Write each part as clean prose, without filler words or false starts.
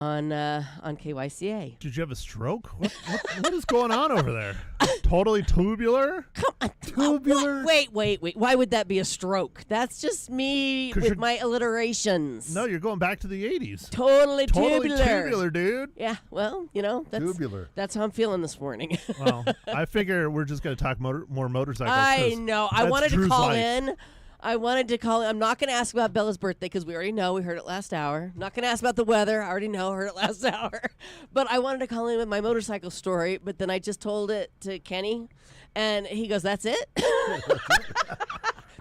on KYCA. Did you have a stroke? What is going on over there? Totally tubular? Come on. Tubular? Wait. Why would that be a stroke? That's just me with my alliterations. No, you're going back to the 80s. Totally tubular, dude. Yeah, well, Tubular. That's how I'm feeling this morning. Well, I figure we're just going to talk more motorcycles. I know. I wanted to Drew's call life. in. I'm not going to ask about Bella's birthday because we already know. We heard it last hour. Not going to ask about the weather. I already know. Heard it last hour. But I wanted to call in with my motorcycle story. But then I just told it to Kenny. And he goes, that's it?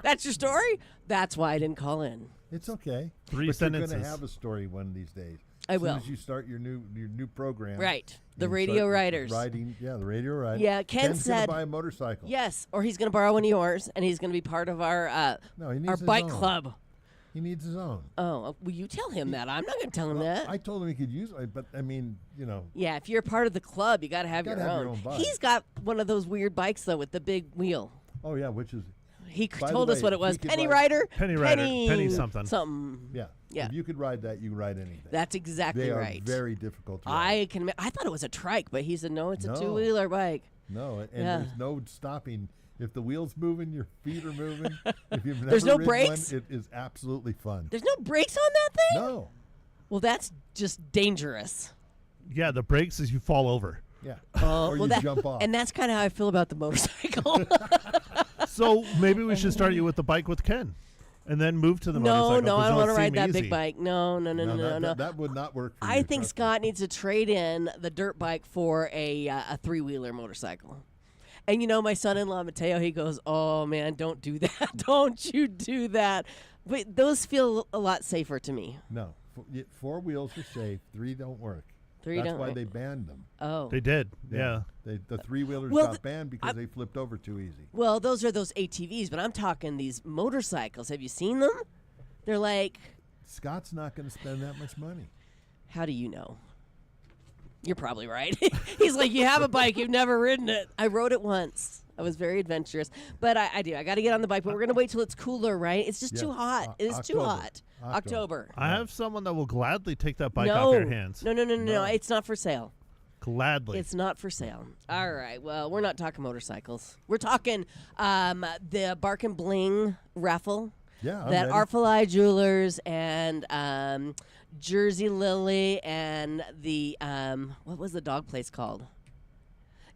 That's your story? That's why I didn't call in. It's okay. Three sentences. You're going to have a story one of these days. I will. As soon as you start your new program. Right. The radio riders. The radio riders. Yeah, Ken's going to buy a motorcycle. Yes, or he's going to borrow one of yours, and he's going to be part of our bike club. He needs his own. Oh, well, you tell him that. I'm not going to tell him that. I told him he could use it, but I mean, Yeah, if you're part of the club, you got to have your own. bike. He's got one of those weird bikes, though, with the big wheel. Oh, yeah, which is... He told us what it was. Penny Rider? Penny something. Something. Yeah. Yeah. If you could ride that, you can ride anything. That's exactly right. They are very difficult to ride. I thought it was a trike, but he said, no, it's a two-wheeler bike. No, and there's no stopping. If the wheel's moving, your feet are moving. If you've never There's no ridden brakes? one, it is absolutely fun. There's no brakes on that thing? No. Well, that's just dangerous. Yeah, the brakes is you fall over. Yeah. Or you jump off. And that's kind of how I feel about the motorcycle. So maybe we should start you with the bike with Ken. And then move to the motorcycle. No, I don't want to ride that easy. big bike. No. That would not work for you. I think Scott needs to trade in the dirt bike for a three-wheeler motorcycle. And my son-in-law, Mateo, he goes, oh, man, don't do that. Don't you do that. But those feel a lot safer to me. No. 4 wheels are safe. 3 don't work. That's why they banned them. Oh. They did, yeah. The 3-wheelers got banned because they flipped over too easy. Well, those are those ATVs, but I'm talking these motorcycles. Have you seen them? They're like... Scott's not going to spend that much money. How do you know? You're probably right. He's like, you have a bike, you've never ridden it. I rode it once. I was very adventurous. But I do. I got to get on the bike, but we're going to wait till it's cooler, right? It's just too hot. It is too hot. October. I have someone that will gladly take that bike off your hands. No. It's not for sale. Gladly. It's not for sale. All right. Well, we're not talking motorcycles. We're talking the Bark and Bling raffle. Yeah, that Artful Eye Jewelers and Jersey Lily and the what was the dog place called?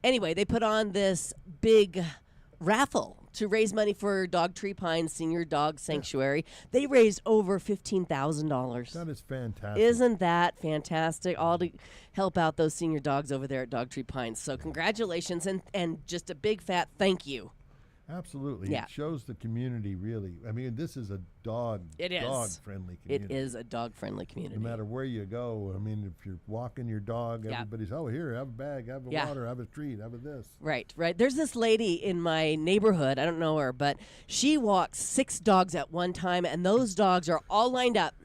Anyway, they put on this big raffle to raise money for Dog Tree Pines Senior Dog Sanctuary. They raised over $15,000. That is fantastic. Isn't that fantastic? All to help out those senior dogs over there at Dog Tree Pines. So congratulations and just a big fat thank you. Absolutely. Yeah. It shows the community, really. I mean, this is a dog-friendly community. It is a dog-friendly community. No matter where you go, I mean, if you're walking your dog, everybody's, here, have a bag, have a water, have a treat, have a this. Right. There's this lady in my neighborhood, I don't know her, but she walks 6 dogs at one time, and those dogs are all lined up.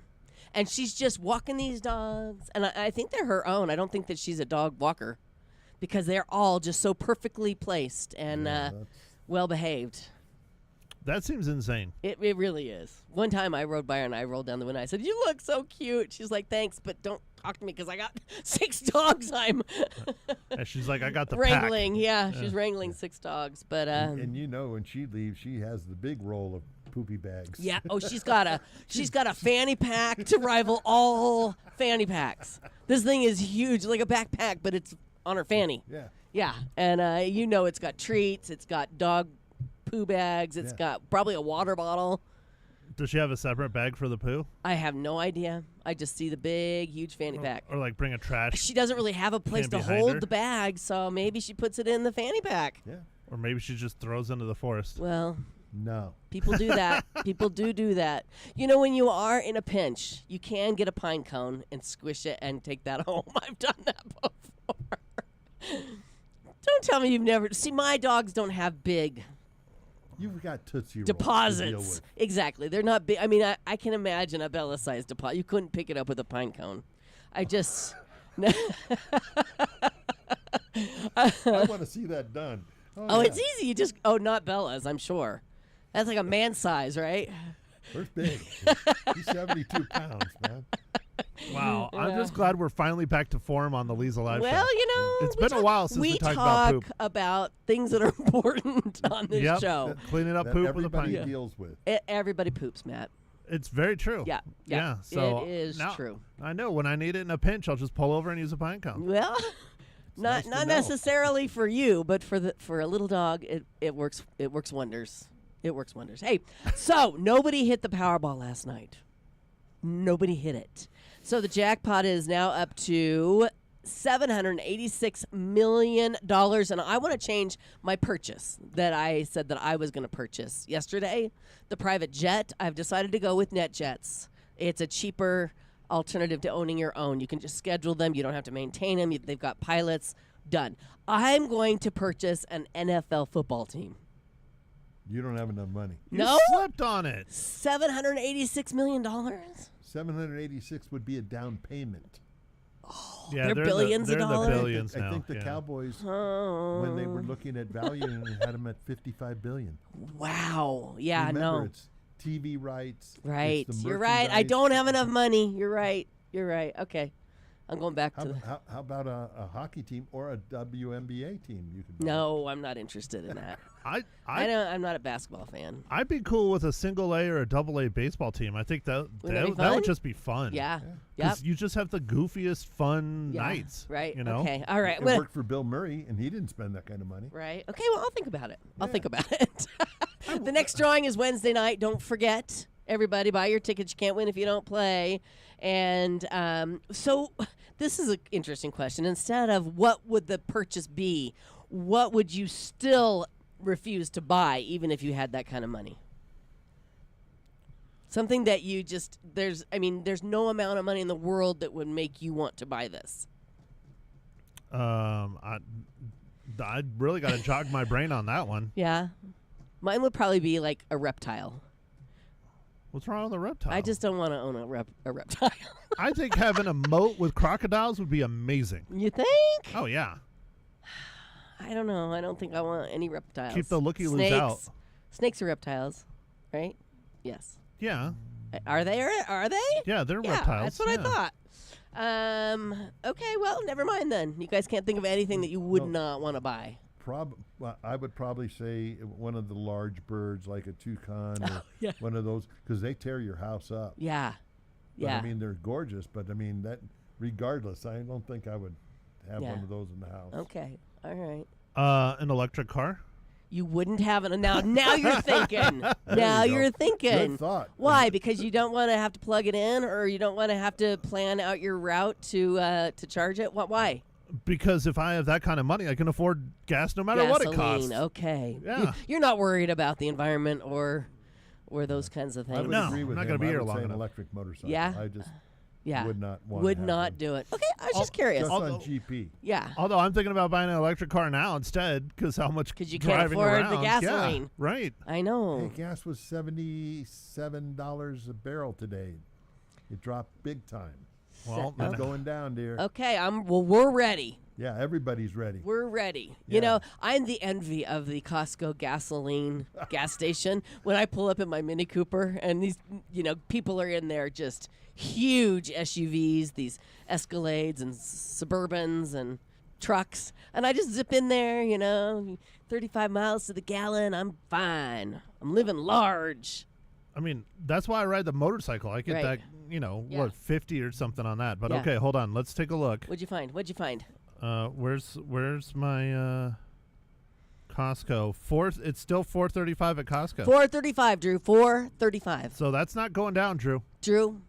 And she's just walking these dogs, and I think they're her own. I don't think that she's a dog walker because they're all just so perfectly placed and well behaved. That seems insane. It really is. One time I rode by her and I rolled down the window. I said, "You look so cute." She's like, "Thanks, but don't talk to me because I got 6 dogs." I'm and she's like, "I got the wrangling." pack. Yeah, she's wrangling 6 dogs. But and when she leaves, she has the big roll of poopy bags. Yeah. Oh, she's got a fanny pack to rival all fanny packs. This thing is huge, like a backpack, but it's on her fanny. Yeah. Yeah, and it's got treats, it's got dog poo bags, it's got probably a water bottle. Does she have a separate bag for the poo? I have no idea. I just see the big, huge fanny pack. Or like bring a trash. She doesn't really have a place to hold the bag, so maybe she puts it in the fanny pack. Yeah. Or maybe she just throws into the forest. Well, no. People do that. People do that. When you are in a pinch, you can get a pine cone and squish it and take that home. I've done that before. Don't tell me you've never... See, my dogs don't have big... You've got Tootsie Rolls deposits. to deal with. Exactly. They're not big. I mean, I can imagine a Bella-sized deposit. You couldn't pick it up with a pine cone. I just... I want to see that done. Oh, it's easy. You just... Oh, not Bella's, I'm sure. That's like a man size, right? Where's big? He's 72 pounds, man. Wow. I'm just glad we're finally back to form on the Leza Live show. Well, you know, It's been a while since we talked talk about poop. about things that are important on this show. Cleaning up that poop with a everybody pint. deals with. Everybody poops, Matt. It's very true. Yeah. So it is now, true. I know when I need it in a pinch, I'll just pull over and use a pine cone. Well, nice not to know. necessarily for you, but for a little dog, it works. It works wonders. It works wonders. Hey, so nobody hit the Powerball last night. Nobody hit it. So the jackpot is now up to $786 million, and I want to change my purchase that I said that I was going to purchase yesterday. The private jet, I've decided to go with NetJets. It's a cheaper alternative to owning your own. You can just schedule them. You don't have to maintain them. They've got pilots. Done. I'm going to purchase an NFL football team. You don't have enough money. You No? slept on it. $786 million? 786 would be a down payment. Yeah, they're billions of they're dollars? In the billions I now. think the yeah. Cowboys, Oh. when they were looking at value, had them at 55 billion. Wow. Yeah, Remember, no. it's TV rights. it's Right. the You're right. I merchandise. don't have enough money. You're right. You're right. Okay. I'm going back to How about a hockey team or a WNBA team? You could buy? No, I'm not interested in that. I'm not a basketball fan. I'd be cool with a single A or a double A baseball team. I think that Wouldn't that be that fun? would just be fun. Yeah. Yep. Because you just have the goofiest fun Yeah. nights. Right. You know? Okay. All right. It Well, worked for Bill Murray, and he didn't spend that kind of money. right. Okay. Well, I'll think about it. I'll Yeah. think about it. The next drawing is Wednesday night. Don't forget, everybody, buy your tickets. You can't win if you don't play. And so this is an interesting question. Instead of what would the purchase be, what would you still refuse to buy even if you had that kind of money? Something that you just, there's no amount of money in the world that would make you want to buy this. I really got to jog my brain on that one. Yeah. Mine would probably be like a reptile. What's wrong with a reptile? I just don't want to own a reptile. I think having a moat with crocodiles would be amazing. You think? Oh yeah. I don't know. I don't think I want any reptiles. Keep the looky-loos Snakes. out. Snakes are reptiles, right? Yes. Yeah. Are they? Are they? Yeah, they're Yeah, reptiles. that's what yeah. I thought. Okay, well, never mind then. You guys can't think of anything that you would not want to buy. Well, I would probably say one of the large birds, like a toucan or one of those, because they tear your house up. Yeah. But, Yeah. I mean, they're gorgeous, but I mean that. Regardless, I don't think I would have one of those in the house. Okay. All right. An electric car. You wouldn't have it. Now you're thinking. Now you go. you're thinking. Good thought. Why? Because you don't want to have to plug it in, or you don't want to have to plan out your route to charge it. Why? Because if I have that kind of money, I can afford gas no matter what it costs. Okay. Yeah. You're not worried about the environment or those kinds of I things. would No, agree with I'm not him. gonna be I here would long say an enough. electric motorcycle. Yeah. I just Yeah. would not want. Would to have not one. do it. Okay, I was just curious. Just Although- on GP. Yeah. Although I'm thinking about buying an electric car now instead, because how much 'Cause you can't driving afford around. the gasoline. Yeah, right. I know. Hey, gas was $77 a barrel today. It dropped big time. Well, It's going down, dear. Okay, we're ready. Yeah, everybody's ready. We're ready. Yeah. You know, I'm the envy of the Costco gasoline gas station when I pull up in my Mini Cooper and these, people are in there just huge SUVs, these Escalades and Suburbans and trucks. And I just zip in there, 35 miles to the gallon. I'm fine. I'm living large. I mean, that's why I ride the motorcycle. I get Right. that, Yeah. what, 50 or something on that. But Yeah. okay, hold on. Let's take a look. What'd you find? Where's my Costco? It's still $4.35 at Costco. 435, Drew. 435. So that's not going down, Drew. Drew?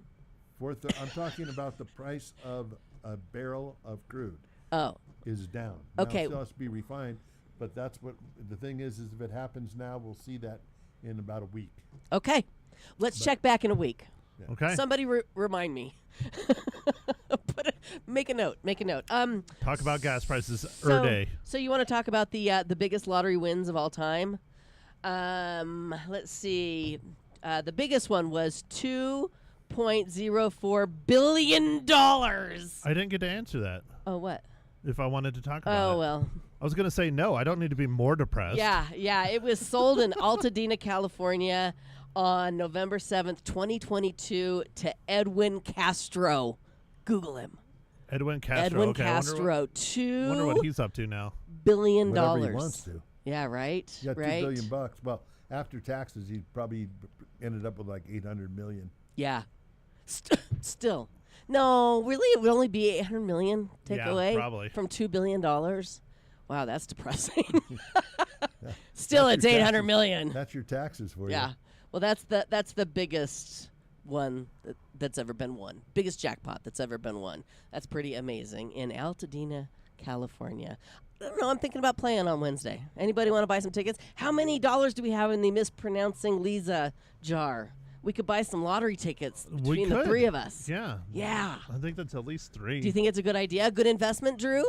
I'm talking about the price of a barrel of crude Oh, is down. Okay. Now, it still has to be refined, but that's what the thing is if it happens now, we'll see that in about a week. okay. Let's check back in a week. Okay. Somebody remind me. Make a note. Talk about gas prices day. So you want to talk about the biggest lottery wins of all time? Let's see. The biggest one was $2.04 billion. I didn't get to answer that. Oh, what? If I wanted to talk about it. Oh, well. I was going to say no. I don't need to be more depressed. Yeah. It was sold in Altadena, California on November 7th, 2022 to Edwin Castro. Google him. Edwin Castro. Edwin okay, Castro. Wonder what he's up to now. $2 billion. Whatever he wants to. Yeah, right. He got right. $2 billion. Well, after taxes, he probably ended up with like 800 million. Yeah. Still. No, really, it would only be 800 million takeaway probably. from $2 billion. Wow, that's depressing. Still, That's it's your 800 taxes. million. That's your taxes for you. Yeah. Well, that's the biggest one that's ever been won. Biggest jackpot that's ever been won. That's pretty amazing in Altadena, California. I don't know. I'm thinking about playing on Wednesday. Anybody want to buy some tickets? How many dollars do we have in the mispronouncing Leza jar? We could buy some lottery tickets between the three of us. Yeah. Yeah. I think that's at least 3. Do you think it's a good idea? Good investment, Drew?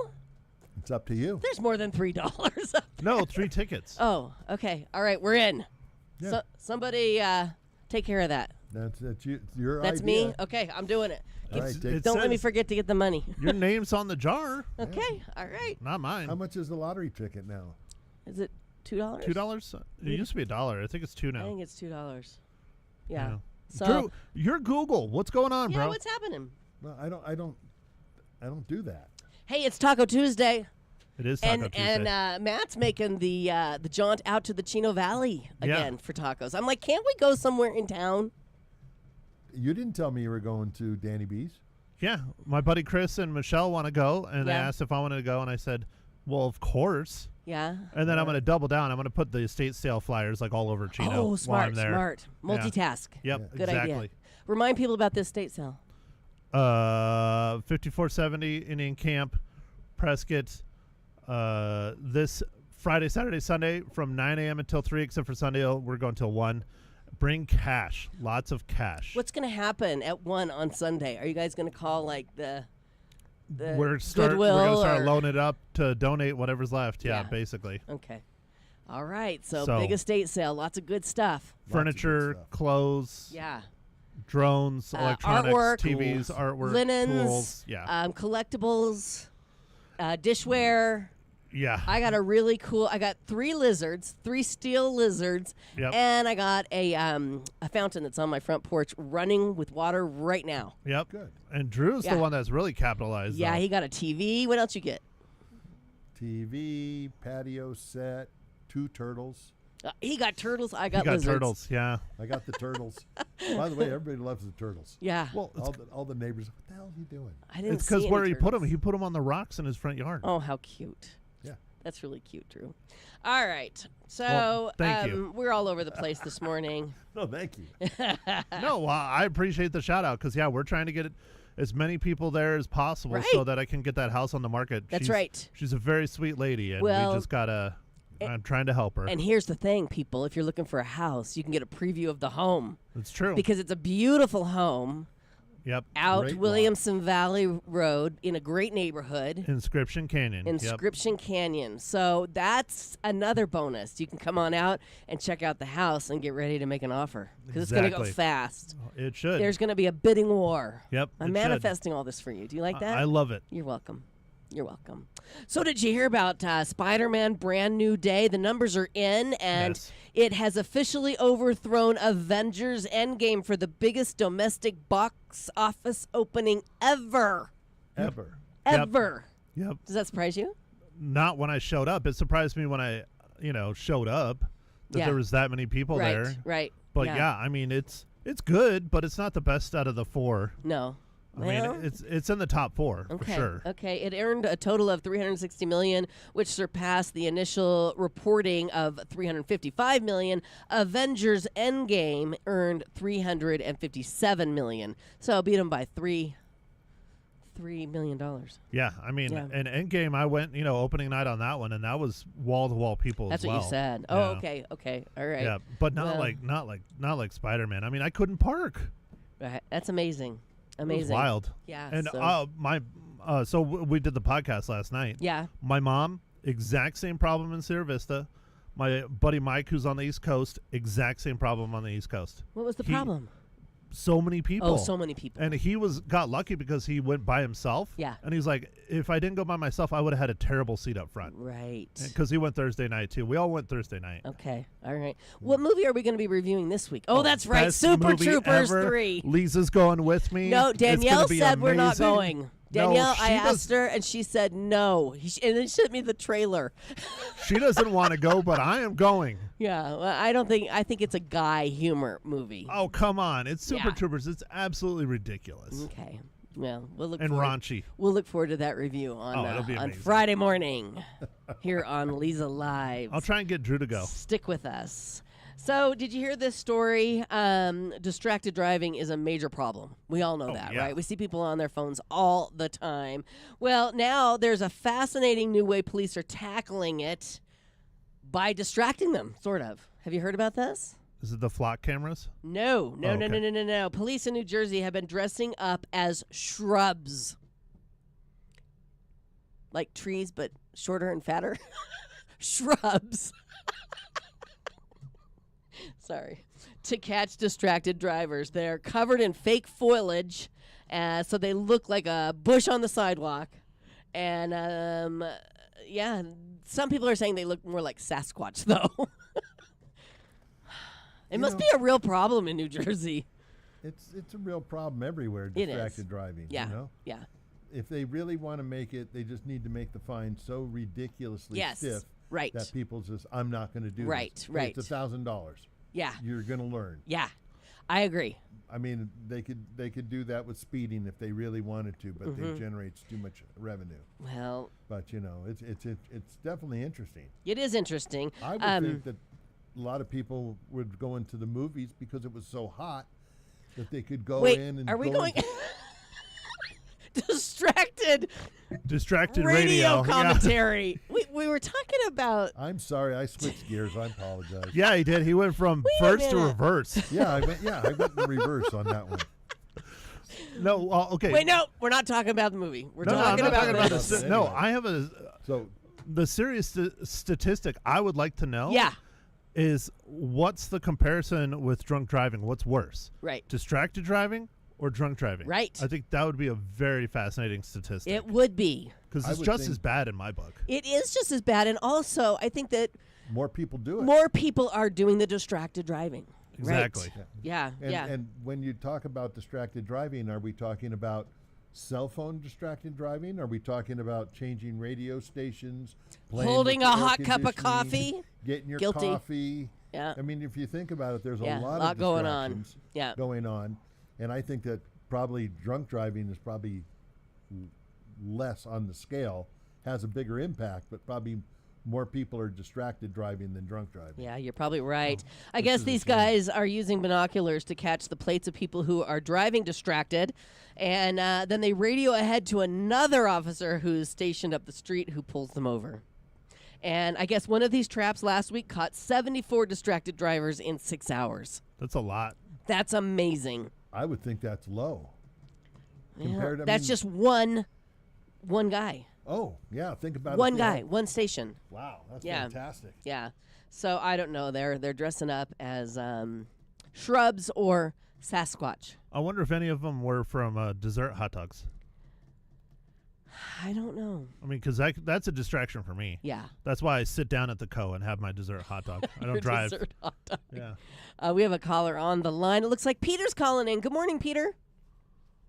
It's up to you. There's more than $3. No, 3 tickets. Oh, okay. All right, we're in. Yeah. So, somebody take care of that. That's you. Your That's idea. me? Okay, I'm doing it. All right, take- It Don't let me says forget to get the money. Your name's on the jar, Okay, all right. not mine. How much is the lottery ticket now? Is it $2? $2? It used to be $1. I think it's 2 I now. think it's $2. Yeah. Yeah. So, Drew, you're Google. What's going on, yeah, bro? what's happening? Well, I don't do that. Hey, it's Taco Tuesday. It is Taco And Tuesday. Matt's making the jaunt out to the Chino Valley again for tacos. I'm like, can't we go somewhere in town? You didn't tell me you were going to Danny B's. Yeah, my buddy Chris and Michelle want to go, and they Yeah. asked if I wanted to go, and I said, well, of course. Yeah. And then I'm going to double down. I'm going to put the estate sale flyers like all over Chino Oh, while smart, I'm there. smart. Multitask. Yep, Good exactly. idea. Remind people about this state sale. 5470 Indian Camp, Prescott. This Friday, Saturday, Sunday from 9 a.m. until 3, except for Sunday, we're going till 1. Bring cash, lots of cash. What's going to happen at 1 on Sunday? Are you guys going to call like the we're going Goodwill to start or- loaning it up to donate whatever's left. Yeah, Yeah. basically. Okay. All right. So, So- big estate sale. Lots of good stuff. Lots of good Furniture, stuff. clothes, Yeah. drones, electronics, artwork, TVs, tools. artwork, Linens. tools. Yeah. Collectibles. Dishware. Yeah. I got a really cool. I got 3 lizards, 3 steel lizards, Yep. and I got a fountain that's on my front porch running with water right now. Yep. Good. And Drew's Yeah. the one that's really capitalized. Yeah, though. he got a TV. What else you get? TV, patio set, 2 turtles. He got turtles. I He got got lizards. turtles. Yeah. I got the turtles. By the way, everybody loves the turtles. Yeah. Well, All the neighbors, what the hell are you doing? I didn't it's see because any where he put turtles. them, he put them on the rocks in his front yard. Oh, how cute. Yeah. That's really cute, Drew. All right. So Well, thank you. we're all over the place this morning. No, thank you. No, well, I appreciate the shout out because we're trying to get as many people there as possible so Right. that I can get that house on the market. That's She's- right. She's a very sweet lady, and Well, we just gotta. I'm trying to help her. And here's the thing, people. If you're looking for a house, you can get a preview of the home It's true. because it's a beautiful home Yep. out Great lot. Williamson Valley Road in a great neighborhood. Inscription Canyon. Yep. Inscription Canyon. So that's another bonus. You can come on out and check out the house and get ready to make an offer because it's going to go Exactly. fast. It should. There's going to be a bidding war. Yep. I'm it should. manifesting all this for you. Do you like that? I love it. You're welcome. You're welcome. So did you hear about Spider-Man Brand New Day? The numbers are in, and Yes. it has officially overthrown Avengers Endgame for the biggest domestic box office opening ever. Ever. Yep. Ever. Yep. Does that surprise you? Not when I showed up. It surprised me when I, showed up that Yeah. there was that many people right, there. right. But yeah, I mean, it's good, but it's not the best out of the 4. No. I Well, mean, it's in the top 4 okay. for sure. Okay. It earned a total of $360 million, which surpassed the initial reporting of $355 million. Avengers Endgame earned $357 million. So beat them by $3 million. Yeah, I mean, Yeah. and Endgame, I went, opening night on that one, and that was wall to wall people. That's as what well. you said. Oh, Yeah. okay. All right. Yeah, but not Well- like Spider-Man. I mean, I couldn't park. Right. That's amazing. It Amazing. was wild. Yeah. And so, we did the podcast last night. yeah. My mom, exact same problem in Sierra Vista. My buddy Mike, who's on the East Coast, exact same problem on the East Coast. What was the He- problem? so many people. Oh, so many people. And he got lucky because he went by himself. Yeah. And he's like, if I didn't go by myself, I would have had a terrible seat up front. Right. Because he went Thursday night, too. We all went Thursday night. Okay. All right. What movie are we going to be reviewing this week? Oh, that's right. Best Super movie Troopers ever. 3. Lisa's going with me. No, It's gonna Danielle be said we're not amazing. going. Danielle, No, I she asked her, and she said no. And then she sent me the trailer. She doesn't want to go, but I am going. Yeah, well, I think it's a guy humor movie. Oh, come on. It's Super Yeah. Troopers. It's absolutely ridiculous. Okay. Well, we'll look And forward. raunchy. We'll look forward to that review on it'll be on amazing. Friday morning here on Leza Live. I'll try and get Drew to go. Stick with us. So, did you hear this story? Distracted driving is a major problem. We all know that, yeah. right? We see people on their phones all the time. Well, now there's a fascinating new way police are tackling it by distracting them, sort of. Have you heard about this? Is it the flock cameras? No. Okay. Police in New Jersey have been dressing up as shrubs. Like trees, but shorter and fatter. Shrubs. Sorry. To catch distracted drivers. They're covered in fake foliage, so they look like a bush on the sidewalk. And, yeah, some people are saying they look more like Sasquatch, though. It must be a real problem in New Jersey. It's a real problem everywhere, It is. distracted driving. Yeah, You know? yeah. If they really want to make it, they just need to make the fine so ridiculously Yes, stiff right. that people just, I'm not going to do Right, this. right. It's $1,000. Yeah, You're going to learn. yeah. I agree. I mean, they could do that with speeding if they really wanted to, but Mm-hmm. it generates too much revenue. Well, But you know, it's definitely interesting. it is interesting. I would think that a lot of people would go into the movies because it was so hot that they could go Wait, in and are we go going into- Distracted radio radio. commentary? We were talking about. I'm sorry, I switched gears. I apologize. Yeah, he did. He went from Wait a first to minute. reverse. Yeah, I went in reverse on that one. No, okay. Wait, no, we're not talking about the movie. We're No, I'm talking not about talking about this. this. Anyway. No, I have So the serious statistic I would like to know. Yeah, Is what's the comparison with drunk driving? What's worse? right. Distracted driving or drunk driving? Right. I think that would be a very fascinating statistic. It would be. Because I it's would just think- as bad in my book. It is just as bad, and also I think that more people do it. more people are doing the distracted driving. Exactly. Right. Yeah, yeah. And when you talk about distracted driving, are we talking about cell phone distracted driving? Are we talking about changing radio stations, playing Holding with a the air hot cup of conditioning, coffee? getting your Guilty. coffee? Yeah. I mean, if you think about it, there's Yeah, a lot of going on. distractions Yeah. going on, and I think that probably drunk driving is probably less on the scale, has a bigger impact, but probably more people are distracted driving than drunk driving. Yeah, you're probably right. I this guess is a these shame. guys are using binoculars to catch the plates of people who are driving distracted, and then they radio ahead to another officer who's stationed up the street who pulls them over. And I guess one of these traps last week caught 74 distracted drivers in 6 hours. That's a lot. That's amazing. I would think that's low. Yeah, Compared, I that's mean- just one guy. Oh, yeah, think about it. One if you guy, had- one station. Wow, that's Yeah. fantastic. Yeah. So I don't know. They're dressing up as shrubs or Sasquatch. I wonder if any of them were from dessert hot dogs. I don't know. I mean, because that's a distraction for me. Yeah. That's why I sit down at the Co and have my dessert hot dog. I don't Your drive. dessert hot dog. Yeah. We have a caller on the line. It looks like Peter's calling in. Good morning, Peter.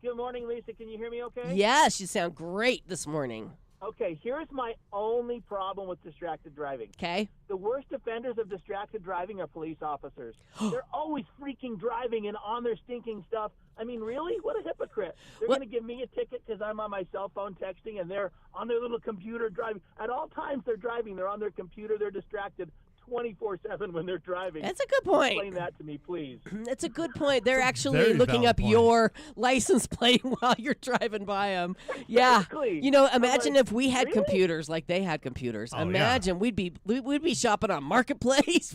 Good morning, Lisa. Can you hear me okay? Yes, you sound great this morning. Okay, here's my only problem with distracted driving. Okay. The worst offenders of distracted driving are police officers. They're always freaking driving and on their stinking stuff. I mean, really? What a hypocrite. They're What- going to give me a ticket because I'm on my cell phone texting and they're on their little computer driving. At all times they're driving. They're on their computer. They're distracted 24/7 when they're driving. That's a good point. Explain that to me, please. That's a good point. They're actually very looking valid up point. your license plate while you're driving by them. Yeah. Exactly. You know, I'm imagine like, if we had really? computers like they had computers. Oh, yeah. Imagine we'd be shopping on Marketplace.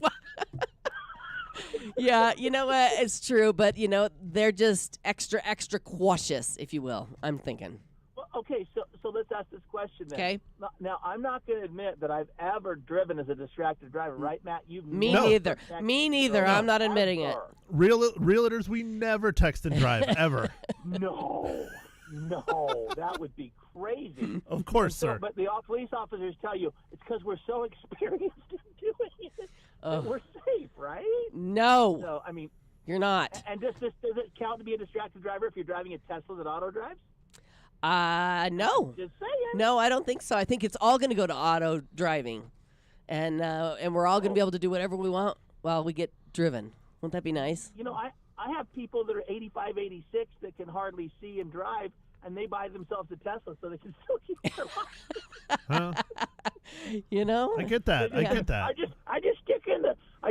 Yeah, you know what? It's true, but you know, they're just extra cautious, if you will. I'm thinking. Well, Okay, so let's ask this question then. Okay. Now, I'm not going to admit that I've ever driven as a distracted driver, right, Matt? You've Me never neither. texted Me neither. and I'm not drove admitting it. ever. Realtors, we never text and drive ever. No, that would be crazy. Of course, sir. But the police officers tell you it's because we're so experienced in doing it that we're safe, right? No, So, I mean, you're not. and does it count to be a distracted driver if you're driving a Tesla that auto drives? No. Just saying. No, I don't think so. I think it's all going to go to auto driving, and we're all going to be able to do whatever we want while we get driven. Wouldn't that be nice? You know, I have people that are 85, 86 that can hardly see and drive, and they buy themselves a Tesla so they can still keep their license. Huh? You know? I get that. I get that. I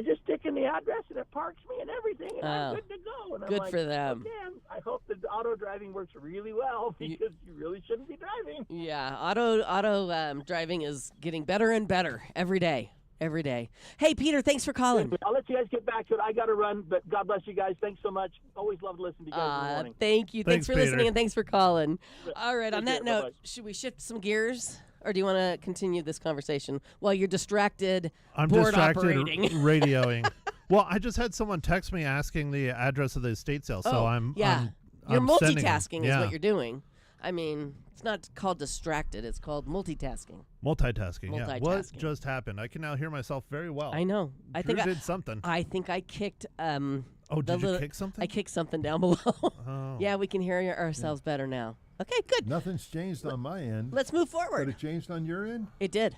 just stick in the address and it parks me and everything, and I'm good to go. And I'm Good like, for them. Okay, I hope the auto driving works really well because you really shouldn't be driving. Yeah, auto driving is getting better and better every day. Every day. Hey, Peter, thanks for calling. I'll let you guys get back to it. I got to run, but God bless you guys. Thanks so much. Always love to listen to you guys in the morning. Thank you. Thanks for Peter. listening, and thanks for calling. All right, on Take that care. note, Bye-bye. should we shift some gears? Or do you want to continue this conversation while you're distracted I'm board distracted operating? radioing. Well, I just had someone text me asking the address of the estate sale, so I'm you're I'm sending them. multitasking is Yeah. what you're doing. I mean, it's not called distracted. It's called multitasking. Multitasking. Yeah. What Multitasking. just happened? I can now hear myself very well. I know. I think Drew did something. I think I kicked. Oh, did you kick something? I kicked something down below. Oh. Yeah, we can hear ourselves better now. Okay, good. Nothing's changed on my end. Let's move But forward. it changed on your end? It did.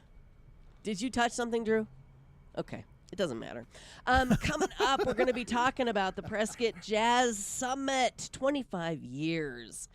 Did you touch something, Drew? Okay. It doesn't matter. Coming up, we're going to be talking about the Prescott Jazz Summit, 25 years.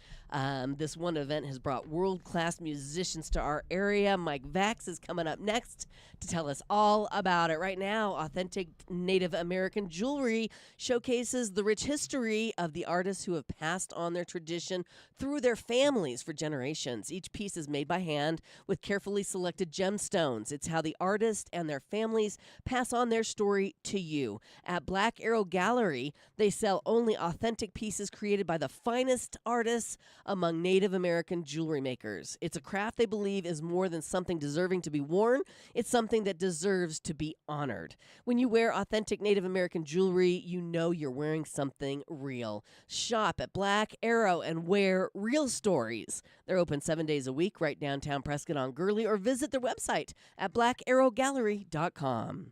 This one event has brought world-class musicians to our area. Mike Vax is coming up next to tell us all about it. Right now, authentic Native American jewelry showcases the rich history of the artists who have passed on their tradition through their families for generations. Each piece is made by hand with carefully selected gemstones. It's how the artist and their families pass on their story to you. At Black Arrow Gallery, they sell only authentic pieces created by the finest artists among Native American jewelry makers. It's a craft they believe is more than something deserving to be worn. It's something that deserves to be honored. When you wear authentic Native American jewelry, you know you're wearing something real. Shop at Black Arrow and wear real stories. They're open 7 days a week right downtown Prescott on Gurley, or visit their website at blackarrowgallery.com.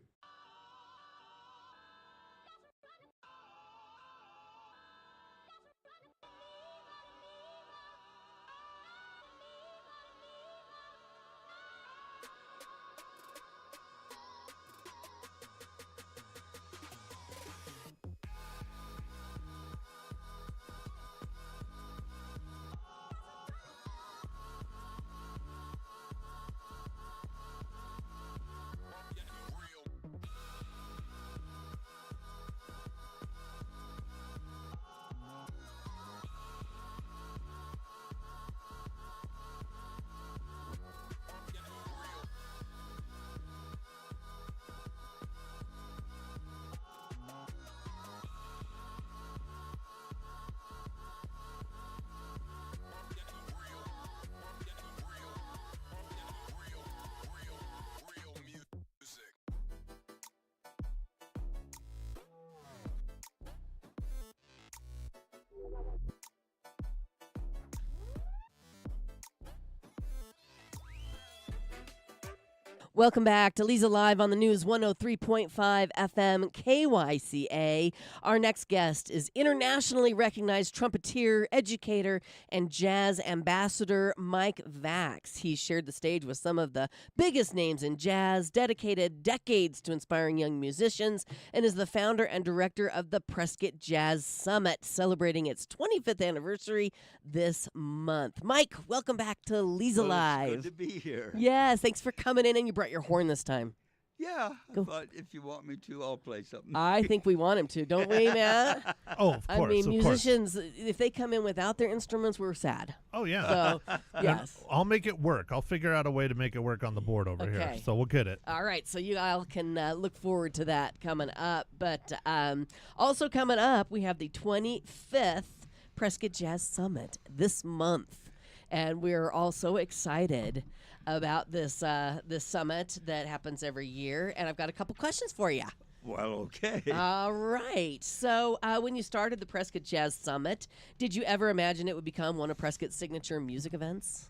Welcome back to Leza Live on the News 103.5 FM KYCA. Our next guest is internationally recognized trumpeter, educator, and jazz ambassador Mike Vax. He shared the stage with some of the biggest names in jazz, dedicated decades to inspiring young musicians, and is the founder and director of the Prescott Jazz Summit, celebrating its 25th anniversary this month. Mike, welcome back to Leza Live. It's good to be here. Yes, thanks for coming in, and you brought your horn this time. Yeah, Go. but if you want me to, I'll play something. I think we want him to, don't we, Matt? Oh, of course. I mean, of course. musicians, if they come in without their instruments, we're sad. Oh, yeah. So, yes. I'll make it work. I'll figure out a way to make it work on the board over here. Okay. So we'll get it. All right, so you all can look forward to that coming up. But also coming up, we have the 25th Prescott Jazz Summit this month. and we're all so excited about this summit that happens every year. And I've got a couple questions for you. Well, okay. All right. So, when you started the Prescott Jazz Summit, did you ever imagine it would become one of Prescott's signature music events?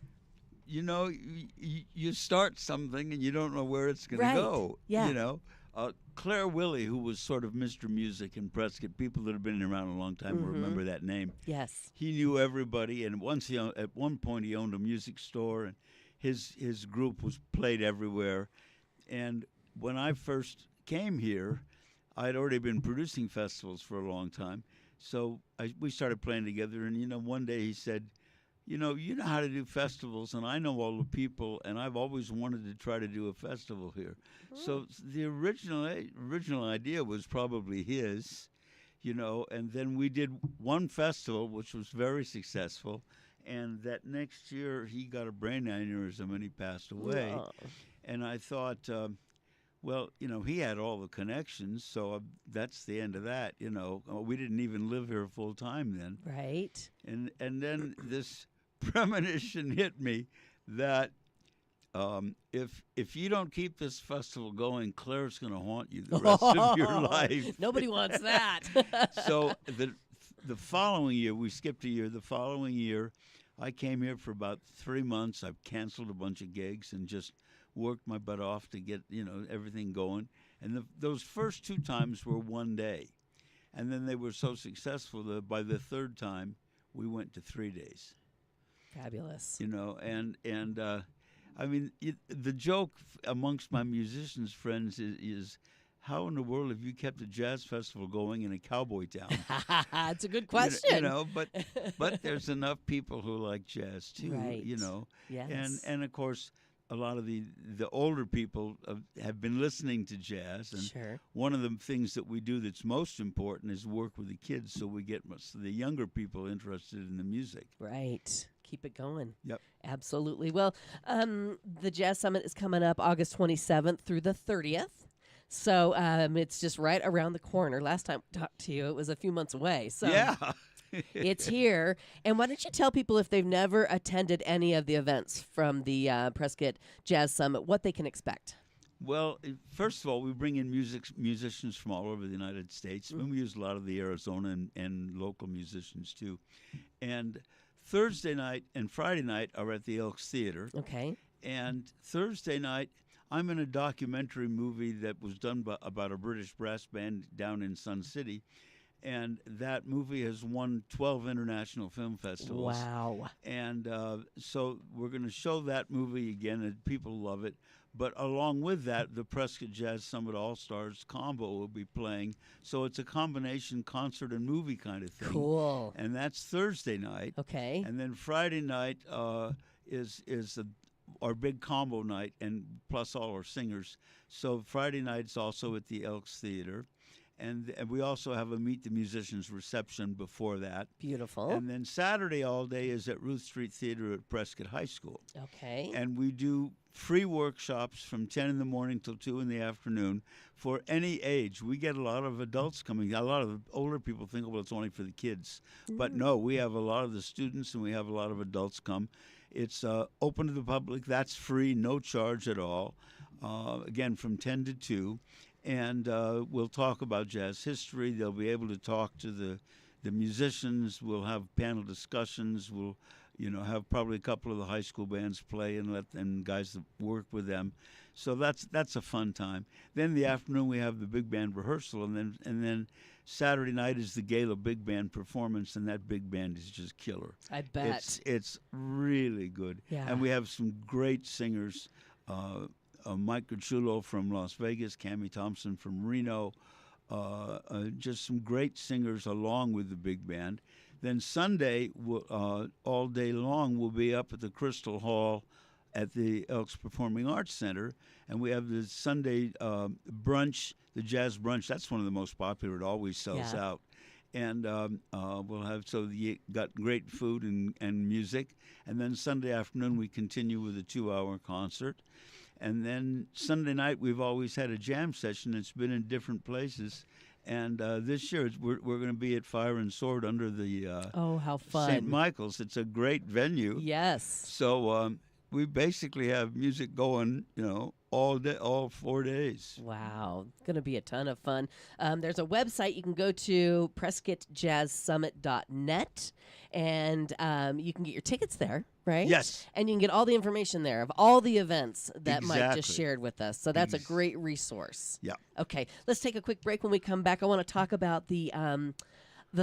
You know, you start something and you don't know where it's going Right. to go. Yeah. You know, Claire Willie, who was sort of Mr. Music in Prescott, people that have been around a long time will remember that name. Yes. He knew everybody, and at one point he owned a music store, and his group was played everywhere. And when I first came here, I'd already been producing festivals for a long time, so we started playing together. And one day he said, you know how to do festivals, and I know all the people, and I've always wanted to try to do a festival here. So the original idea was probably his, and then we did one festival, which was very successful, and that next year he got a brain aneurysm and he passed away. Oh. And I thought, well, he had all the connections, so that's the end of that. We didn't even live here full time then. Right. And then this premonition hit me that if you don't keep this festival going, Claire's going to haunt you the rest of your life. Nobody wants that. So the following year, we skipped a year. The following year, I came here for about 3 months. I've canceled a bunch of gigs and just worked my butt off to get everything going. And those first 2 times were one day, and then they were so successful that by the third time we went to 3 days. Fabulous. And I mean, the joke amongst my musicians friends is how in the world have you kept a jazz festival going in a cowboy town? It's a good question. But there's enough people who like jazz too. Right. And Yes. of course, a lot of the older people have been listening to jazz, and Sure. one of the things that we do that's most important is work with the kids, so we get the younger people interested in the music. Right. Keep it going. Yep. Absolutely. Well, the Jazz Summit is coming up August 27th through the 30th. So it's just right around the corner. Last time I talked to you, it was a few months away. So Yeah. it's here. And why don't you tell people, if they've never attended any of the events from the Prescott Jazz Summit, what they can expect? Well, first of all, we bring in musicians from all over the United States. And we use a lot of the Arizona and local musicians, too. And Thursday night and Friday night are at the Elks Theater. Okay. And Thursday night, I'm in a documentary movie that was done about a British brass band down in Sun City. And that movie has won 12 international film festivals. Wow. And so we're going to show that movie again, and people love it. But along with that, the Prescott Jazz Summit All-Stars combo will be playing. So it's a combination concert and movie kind of thing. Cool. And that's Thursday night. Okay. And then Friday night is our big combo night, and plus all our singers. So Friday night's also at the Elks Theater. And we also have a Meet the Musicians reception before that. Beautiful. And then Saturday all day is at Ruth Street Theater at Prescott High School. Okay. And we do free workshops from 10 in the morning till 2 in the afternoon for any age. We get a lot of adults coming. A lot of older people think, well, it's only for the kids. But no, we have a lot of the students and we have a lot of adults come. It's open to the public. That's free, no charge at all. Again, from 10 to 2. And we'll talk about jazz history. They'll be able to talk to the musicians. We'll have panel discussions. We'll, have probably a couple of the high school bands play and let them guys that work with them. So that's a fun time. Then the afternoon we have the big band rehearsal, and then Saturday night is the gala big band performance, and that big band is just killer. I bet. It's really good. Yeah. And we have some great singers. Mike Gacciulo from Las Vegas, Cammie Thompson from Reno, just some great singers along with the big band. Then Sunday, all day long, we'll be up at the Crystal Hall at the Elks Performing Arts Center, and we have the Sunday brunch, the jazz brunch. That's one of the most popular. It always sells out. And we'll have, so you got great food and music. And then Sunday afternoon, we continue with a 2-hour concert. And then Sunday night, we've always had a jam session. It's been in different places. And this year we're going to be at Fire and Sword under the Oh, how fun. St. Michael's. It's a great venue. Yes. So we basically have music going, all day, all 4 days. Wow. It's going to be a ton of fun. There's a website you can go to, PrescottJazzSummit.net, and you can get your tickets there, right? Yes. And you can get all the information there of all the events that Mike just Exactly. shared with us. So that's a great resource. Yeah. Okay, let's take a quick break. When we come back, I want to talk about the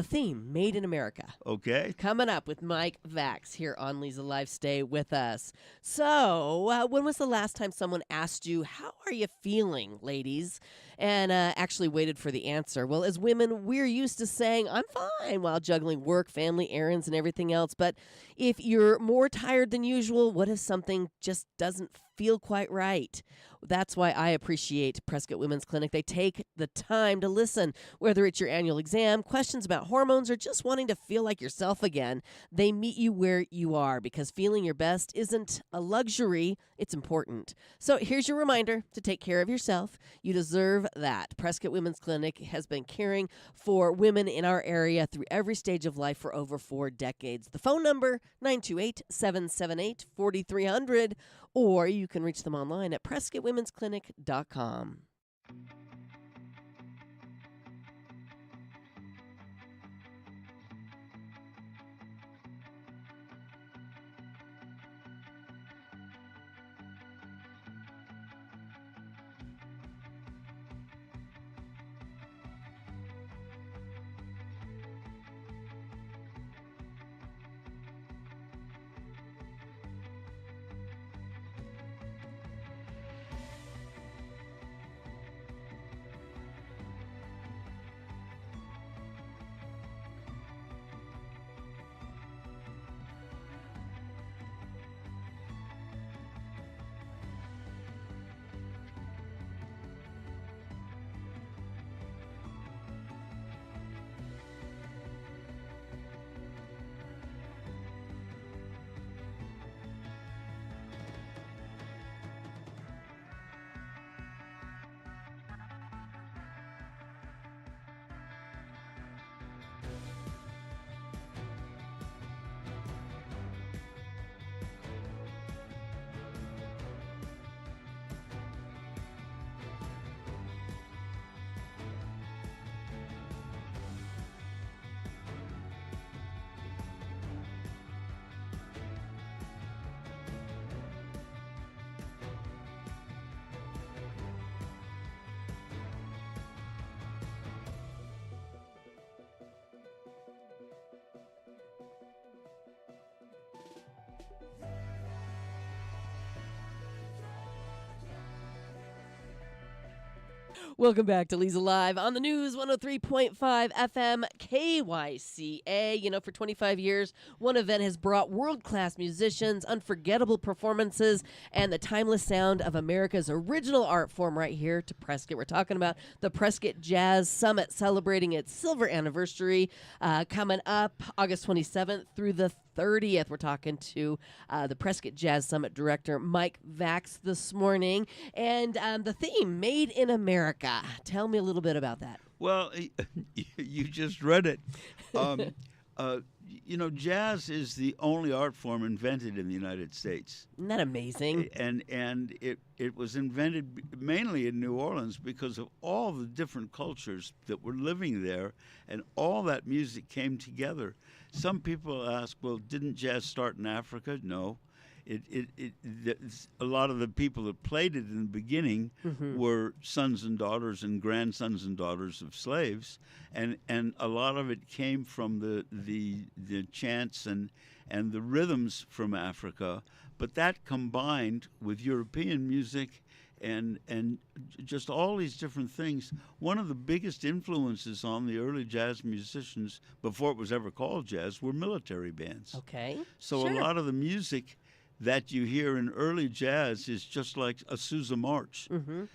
theme, Made in America. Okay. Coming up with Mike Vax here on Leza Live. Stay with us. So, when was the last time someone asked you, how are you feeling, ladies? And actually waited for the answer. Well, as women, we're used to saying, I'm fine, while juggling work, family, errands, and everything else. But if you're more tired than usual, what if something just doesn't feel quite right? That's why I appreciate Prescott Women's Clinic. They take the time to listen, whether it's your annual exam, questions about hormones, or just wanting to feel like yourself again. They meet you where you are, because feeling your best isn't a luxury, it's important. So here's your reminder to take care of yourself. You deserve that. Prescott Women's Clinic has been caring for women in our area through every stage of life for over 4 decades. The phone number, 928-778-4300, or you can reach them online at PrescottWomen'sClinic.com. Welcome back to Leza Live on the news, 103.5 FM KYCA. You know, for 25 years, one event has brought world-class musicians, unforgettable performances, and the timeless sound of America's original art form right here to Prescott. We're talking about the Prescott Jazz Summit, celebrating its silver anniversary, coming up August 27th through the 30th. We're talking to the Prescott Jazz Summit director, Mike Vax, this morning. And the theme, Made in America. Tell me a little bit about that. Well, you just read it. Jazz is the only art form invented in the United States. Isn't that amazing? And it was invented mainly in New Orleans because of all the different cultures that were living there, and all that music came together. Some people ask, well, didn't jazz start in Africa? No. A lot of the people that played it in the beginning were sons and daughters and grandsons and daughters of slaves, and a lot of it came from the chants and the rhythms from Africa. But that combined with European music and just all these different things. One of the biggest influences on the early jazz musicians, before it was ever called jazz, were military bands. Okay. So sure. a lot of the music that you hear in early jazz is just like a Sousa march, and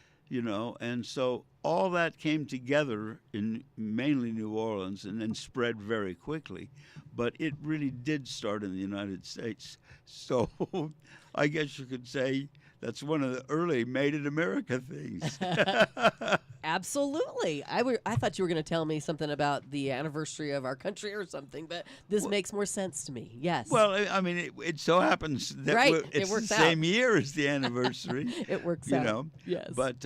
so all that came together in mainly New Orleans and then spread very quickly. But it really did start in the United States. So I guess you could say that's one of the early Made in America things. Absolutely. I thought you were going to tell me something about the anniversary of our country or something, but this makes more sense to me. Yes. Well, I mean, it so happens that Right. it's It works the out. same year as the anniversary. It works you out. know. Yes. But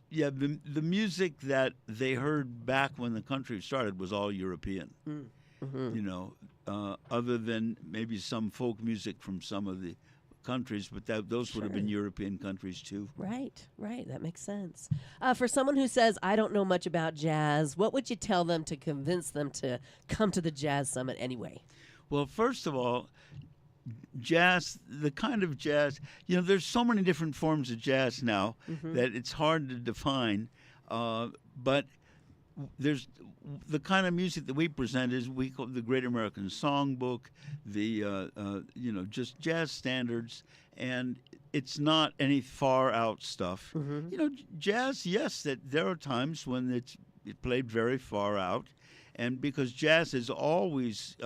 yeah, the music that they heard back when the country started was all European. Mm-hmm. You know, other than maybe some folk music from some of the countries, but those would have been European countries too. Right. That makes sense. For someone who says, I don't know much about jazz, what would you tell them to convince them to come to the Jazz Summit anyway? Well, first of all, jazz, the kind of jazz, you know, there's so many different forms of jazz now that it's hard to define, but there's the kind of music that we present is we call the Great American Songbook, the you know, just jazz standards, and it's not any far out stuff. You know, jazz, yes, that there are times when it played very far out, and because jazz is always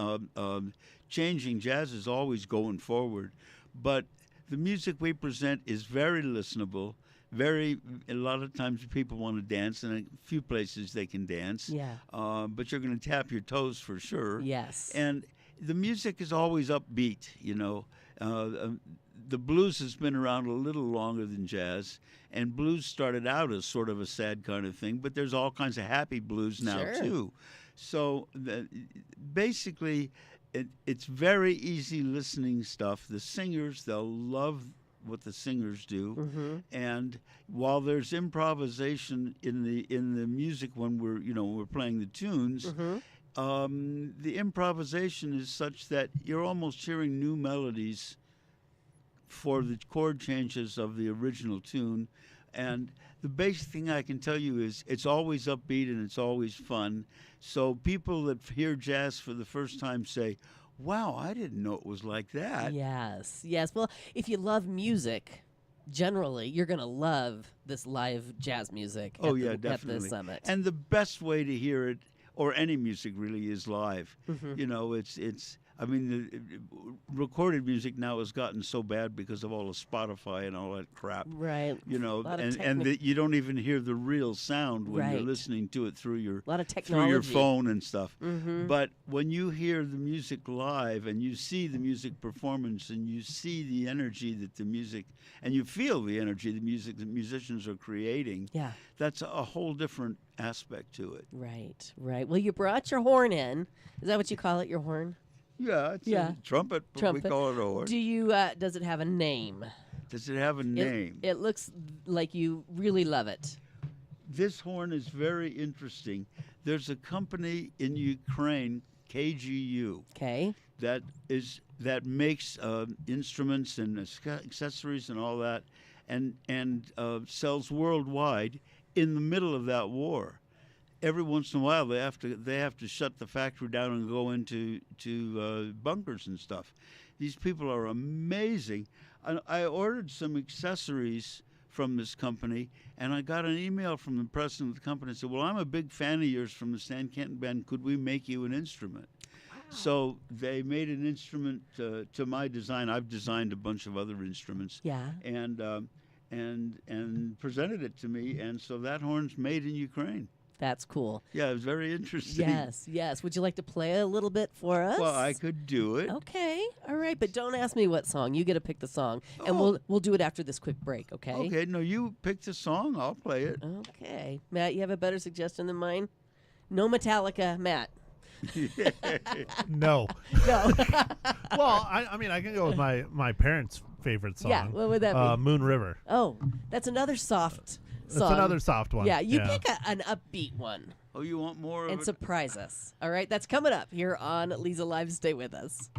changing, jazz is always going forward, but the music we present is very listenable. A lot of times people want to dance, and a few places they can dance. Yeah. But you're going to tap your toes for sure. Yes. And the music is always upbeat, you know. The blues has been around a little longer than jazz, and blues started out as sort of a sad kind of thing, but there's all kinds of happy blues now too. So basically, it's very easy listening stuff. The singers, they'll love what the singers do, and while there's improvisation in the music when we're playing the tunes, the improvisation is such that you're almost hearing new melodies for the chord changes of the original tune. And the basic thing I can tell you is it's always upbeat and it's always fun. So people that hear jazz for the first time say, wow, I didn't know it was like that. Yes. Well, if you love music, generally, you're going to love this live jazz music at definitely. the summit. And the best way to hear it, or any music really, is live. You know, I mean, the recorded music now has gotten so bad because of all the Spotify and all that crap. Right. You know, A lot of and you don't even hear the real sound when you're Right. listening to it through your A lot of through technology. your phone and stuff. But when you hear the music live and you see the music performance and you see the energy that the music and you feel the energy the musicians are creating, Yeah. that's a whole different aspect to it. Right. Well, you brought your horn in. Is that what you call it, your horn? Yeah, it's a trumpet, but Trumpet. we call it a horn. Do you? Does it have a name? Does it have a name? It looks like you really love it. This horn is very interesting. There's a company in Ukraine, KGU, Okay. that makes instruments and accessories and all that, and sells worldwide in the middle of that war. Every once in a while, they have to shut the factory down and go into bunkers and stuff. These people are amazing. I ordered some accessories from this company, and I got an email from the president of the company and said, well, I'm a big fan of yours from the Stan Kenton Band. Could we make you an instrument? So they made an instrument to my design. I've designed a bunch of other instruments. Yeah. And presented it to me, and so that horn's made in Ukraine. That's cool. Yeah, it was very interesting. Yes. Would you like to play a little bit for us? Well, I could do it. Okay. All right, but don't ask me what song. You get to pick the song, and we'll do it after this quick break. Okay. Okay. No, you pick the song. I'll play it. Okay. Matt, you have a better suggestion than mine? No Metallica, Matt. No. No. Well, I mean, I can go with my parents' favorite song. Yeah, what would that be? Moon River. Oh, that's another soft That's song. another soft one. Yeah, you pick an upbeat one Oh, you want more of and it? surprise us. All right, that's coming up here on Leza Live. Stay with us.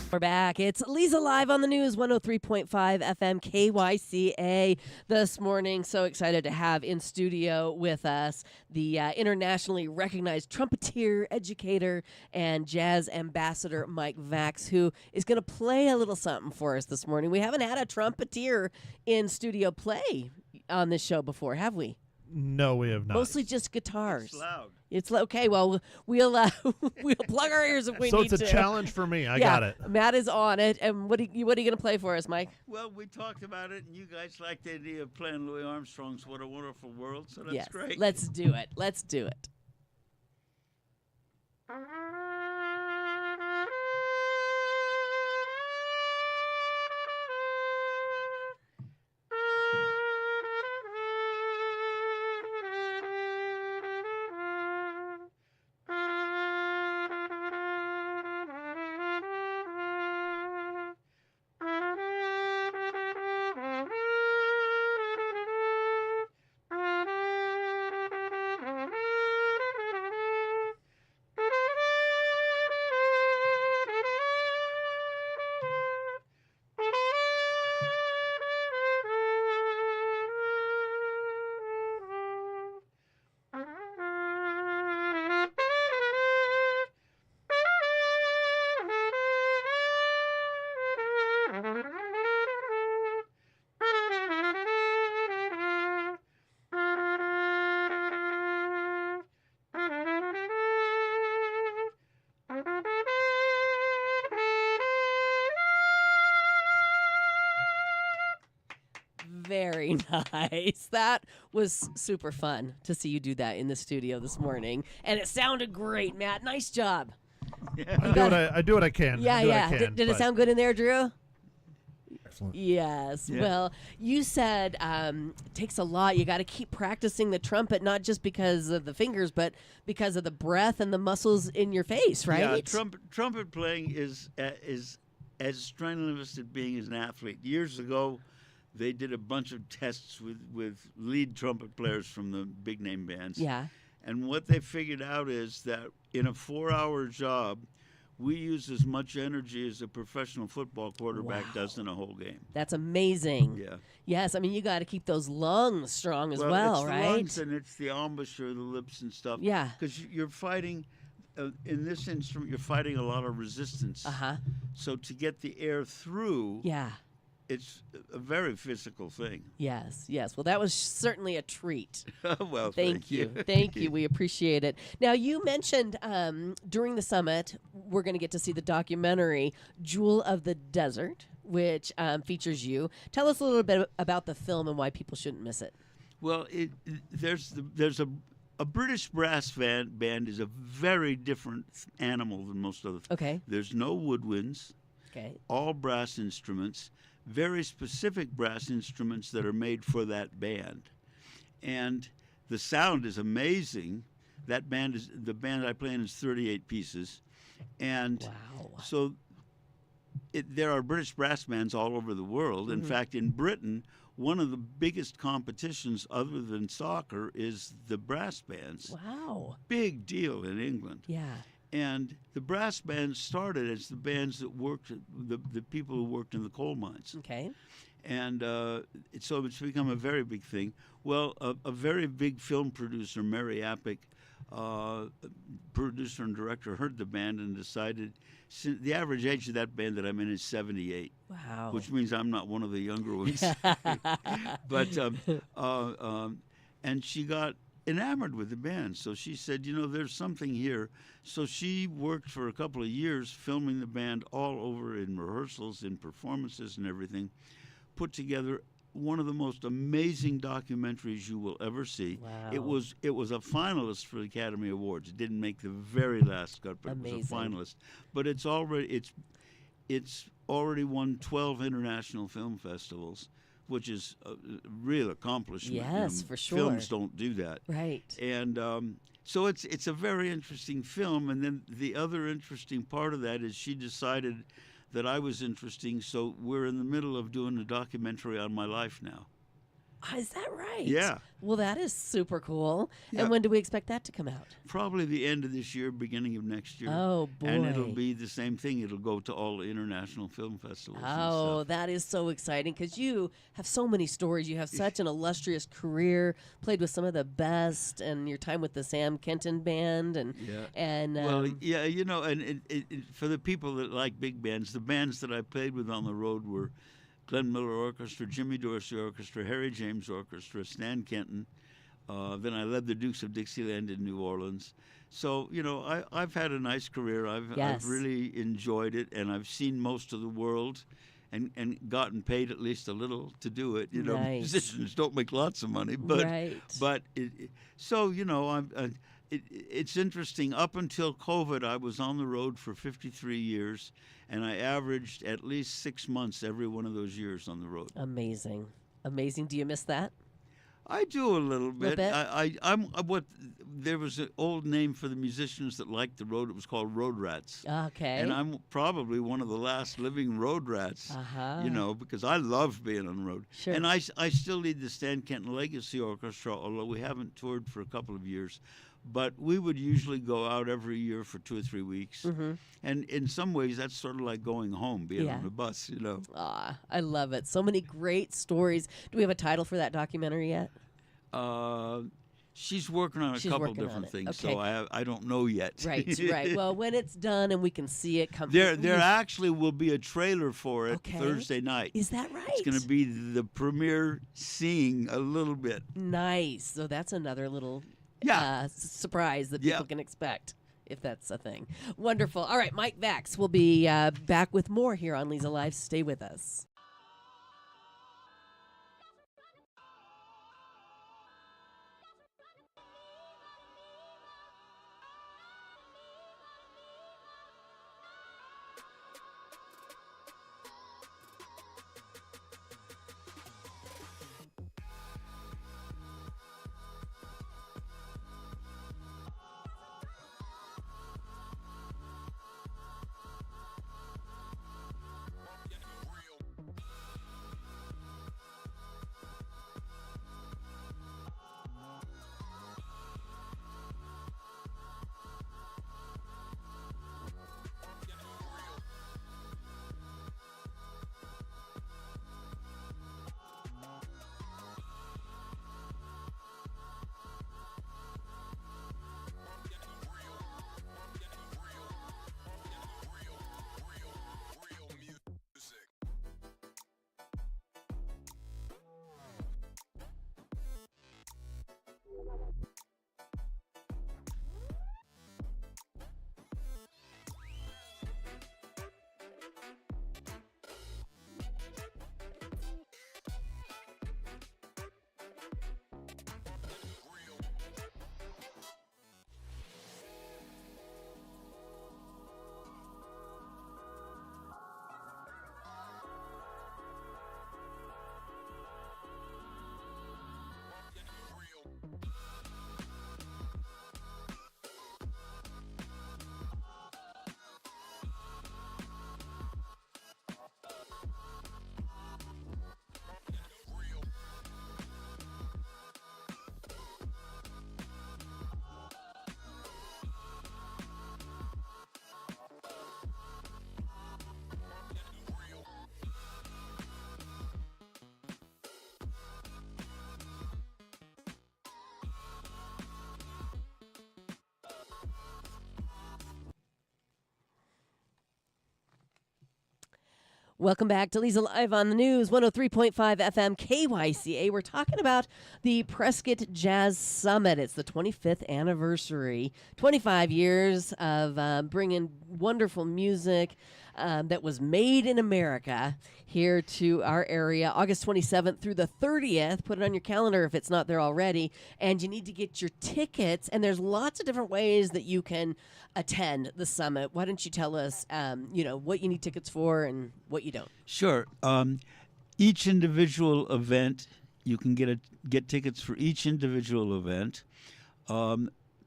We're back. It's Leza live on the news, 103.5 FM KYCA this morning. So excited to have in studio with us the internationally recognized trumpeter, educator, and jazz ambassador Mike Vax, who is going to play a little something for us this morning. We haven't had a trumpeter in studio play on this show before, have we? No, we have not. Mostly just guitars. It's loud. It's okay. Well, we'll we'll plug our ears if we so need to. it's a challenge for me. I got it. Matt is on it. And what are you going to play for us, Mike? Well, we talked about it, and you guys liked the idea of playing Louis Armstrong's "What a Wonderful World," so that's Yes. great. Let's do it. Let's do it. Very nice. That was super fun to see you do that in the studio this morning. And it sounded great, Matt. Nice job. I do what I can. Yeah, I do what I yeah. can, Did it but- sound good in there, Drew? Excellent. Yes. Yeah. Well, you said it takes a lot. You got to keep practicing the trumpet, not just because of the fingers, but because of the breath and the muscles in your face, right? Yeah, trumpet playing is as strenuous as being as an athlete. Years ago, they did a bunch of tests with lead trumpet players from the big name bands. Yeah. And what they figured out is that in a 4-hour job, we use as much energy as a professional football quarterback Wow. does in a whole game. That's amazing. Yeah. Yes. I mean, you got to keep those lungs strong as Well, well, it's the right? lungs and it's the embouchure, the lips and stuff. Yeah. Because you're fighting, in this instrument, you're fighting a lot of resistance. Uh-huh. So to get the air through, Yeah. it's a very physical thing. Yes. Yes. Well, that was certainly a treat. Well, Thank you. Thank you. We appreciate it. Now, you mentioned during the summit, we're going to get to see the documentary Jewel of the Desert, which features you. Tell us a little bit about the film and why people shouldn't miss it. Well, there's a British brass band is a very different animal than most other. Okay. There's no woodwinds, Okay. all brass instruments, very specific brass instruments that are made for that band. And the sound is amazing. That band is the band I play in is 38 pieces. And Wow. so there are British brass bands all over the world. In fact, in Britain, one of the biggest competitions other than soccer is the brass bands. Wow. Big deal in England. Yeah. And the brass bands started as the bands that worked, the people who worked in the coal mines. Okay. And so it's become a very big thing. Well, a very big film producer, Mary Appick, producer and director, heard the band and decided, the average age of that band that I'm in is 78, Wow. which means I'm not one of the younger ones. But, and she got enamored with the band. So she said, there's something here. So she worked for a couple of years filming the band all over in rehearsals, in performances and everything, put together one of the most amazing documentaries you will ever see. Wow. It was a finalist for the Academy Awards. It didn't make the very last cut, but it was a finalist. But it's already won 12 international film festivals, which is a real accomplishment. Yes, for sure. Films don't do that. Right. And so it's a very interesting film. And then the other interesting part of that is she decided that I was interesting, so we're in the middle of doing a documentary on my life now. Is that right? Yeah. Well, that is super cool. Yeah. And when do we expect that to come out? Probably the end of this year, beginning of next year. Oh, boy. And it'll be the same thing. It'll go to all the international film festivals. and Oh, stuff. that is so exciting because you have so many stories. You have such an illustrious career, played with some of the best, and your time with the Sam Kenton Band. And, Yeah. and Well, yeah, you know, and for the people that like big bands, the bands that I played with on the road were Glenn Miller Orchestra, Jimmy Dorsey Orchestra, Harry James Orchestra, Stan Kenton. Then I led the Dukes of Dixieland in New Orleans. So, you know, I've had a nice career. Yes. I've really enjoyed it, and I've seen most of the world and gotten paid at least a little to do it. You know, Nice. musicians don't make lots of money, but Right. so, you know, it's interesting. Up until COVID, I was on the road for 53 years, and I averaged at least 6 months every one of those years on the road. Amazing. Amazing. Do you miss that? I do a little bit. bit? I'm what there was an old name for the musicians that liked the road. It was called road rats. Okay. And I'm probably one of the last living road rats. Uh-huh. You know, because I love being on the road. Sure. And I still lead the Stan Kenton Legacy Orchestra, although we haven't toured for a couple of years. But we would usually go out every year for 2 or 3 weeks. Mm-hmm. And in some ways, that's sort of like going home, being Yeah. on the bus, you know. I love it. So many great stories. Do we have a title for that documentary yet? She's working on a She's couple working on different it. things, Okay. so I don't know yet. Right, right. Well, when it's done and we can see it come There actually will be a trailer for it Okay. Thursday night. Is that right? It's going to be the premiere seeing a little bit. Nice. So that's another little surprise that Yeah. people can expect, if that's a thing. Wonderful. All right, Mike Vax will be back with more here on Leza Live. Stay with us. Welcome back to Leza Live on the News, 103.5 FM KYCA. We're talking about the Prescott Jazz Summit. It's the 25th anniversary, 25 years of bringing wonderful music that was made in America here to our area, August 27th through the 30th. Put it on your calendar if it's not there already. And you need to get your tickets. And there's lots of different ways that you can attend the summit. Why don't you tell us, what you need tickets for and what you don't? Sure. Each individual event, you can get tickets for each individual event.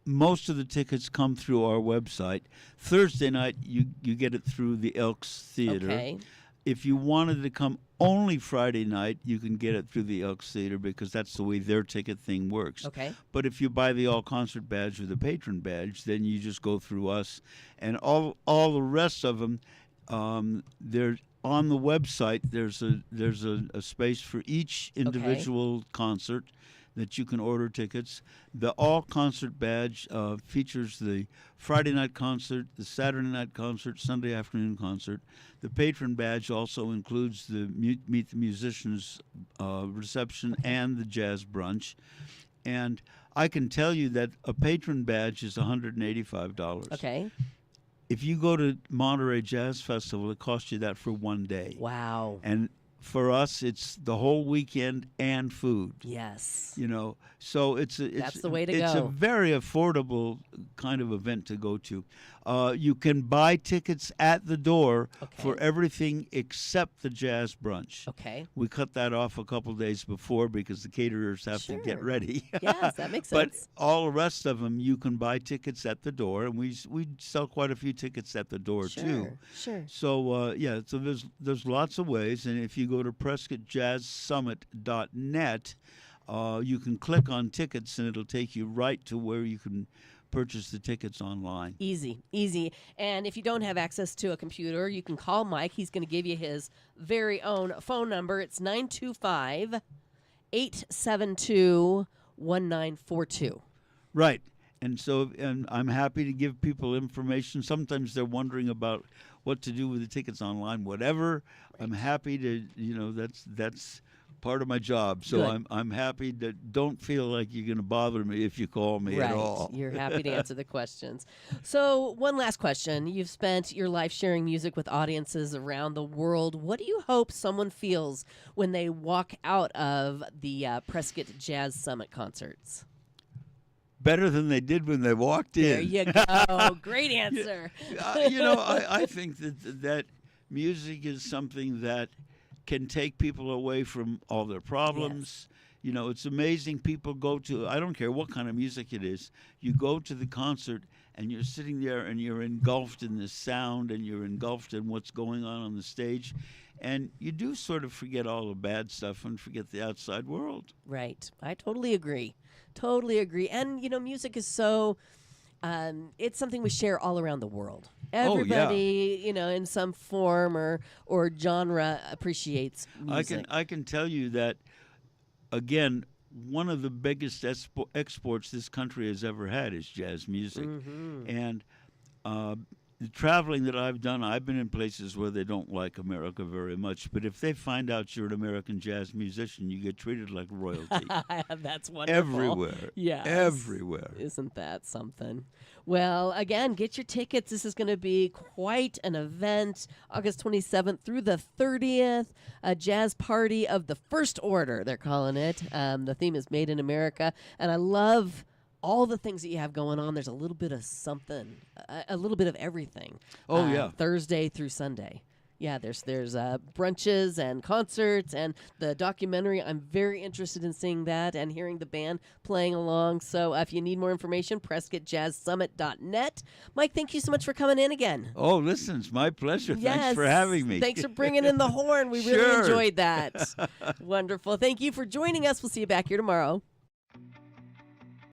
Most of the tickets come through our website. Thursday night, you get it through the Elks Theater. Okay. If you wanted to come only Friday night, you can get it through the Elks Theater because that's the way their ticket thing works. Okay. But if you buy the all concert badge or the patron badge, then you just go through us, and all the rest of them, they're on the website. There's a space for each individual concert that you can order tickets. The all concert badge features the Friday night concert, the Saturday night concert, Sunday afternoon concert. The patron badge also includes the Meet the Musicians reception and the jazz brunch. And I can tell you that a patron badge is $185. Okay. If you go to Monterey Jazz Festival, it costs you that for one day. Wow. And for us, it's the whole weekend and food. Yes. You know, so it's That's the way to it's a go. very affordable kind of event to go to. You can buy tickets at the door for everything except the jazz brunch. Okay. We cut that off a couple days before because the caterers have to get Sure. ready. Yes, that makes But sense. all the rest of them, you can buy tickets at the door, and we sell quite a few tickets at the door too. Sure. So so there's lots of ways, and if you go to PrescottJazzSummit.net, you can click on tickets, and it'll take you right to where you can purchase the tickets online. Easy. And if you don't have access to a computer, you can call Mike. He's going to give you his very own phone number. It's 925-872-1942. Right. And I'm happy to give people information. Sometimes they're wondering about what to do with the tickets online, whatever. I'm happy to, that's part of my job. So Good. I'm happy to, don't feel like you're going to bother me if you call me at all. You're happy to answer the questions. So, one last question. You've spent your life sharing music with audiences around the world. What do you hope someone feels when they walk out of the Prescott Jazz Summit concerts? Better than they did when they walked in. There you go. Great answer. I think that music is something that can take people away from all their problems. You know, it's amazing. People go to, I don't care what kind of music it is, you go to the concert and you're sitting there and you're engulfed in the sound and you're engulfed in what's going on the stage. And you do sort of forget all the bad stuff and forget the outside world. Right. I totally agree. And, music is so, it's something we share all around the world. Everybody, in some form or genre appreciates music. I can tell you that, again, one of the biggest exports this country has ever had is jazz music. Mm-hmm. And the traveling that I've done, I've been in places where they don't like America very much. But if they find out you're an American jazz musician, you get treated like royalty. That's wonderful. Everywhere. Yes. Everywhere. Isn't that something? Well, again, get your tickets. This is going to be quite an event. August 27th through the 30th, a jazz party of the first order, they're calling it. The theme is Made in America. And I love all the things that you have going on. There's a little bit of something, a little bit of everything. Oh, yeah. Thursday through Sunday. Yeah, there's brunches and concerts and the documentary. I'm very interested in seeing that and hearing the band playing along. So if you need more information, PrescottJazzSummit.net. Mike, thank you so much for coming in again. Oh, listen, it's my pleasure. Yes. Thanks for having me. Thanks for bringing in the horn. We Sure. really enjoyed that. Wonderful. Thank you for joining us. We'll see you back here tomorrow.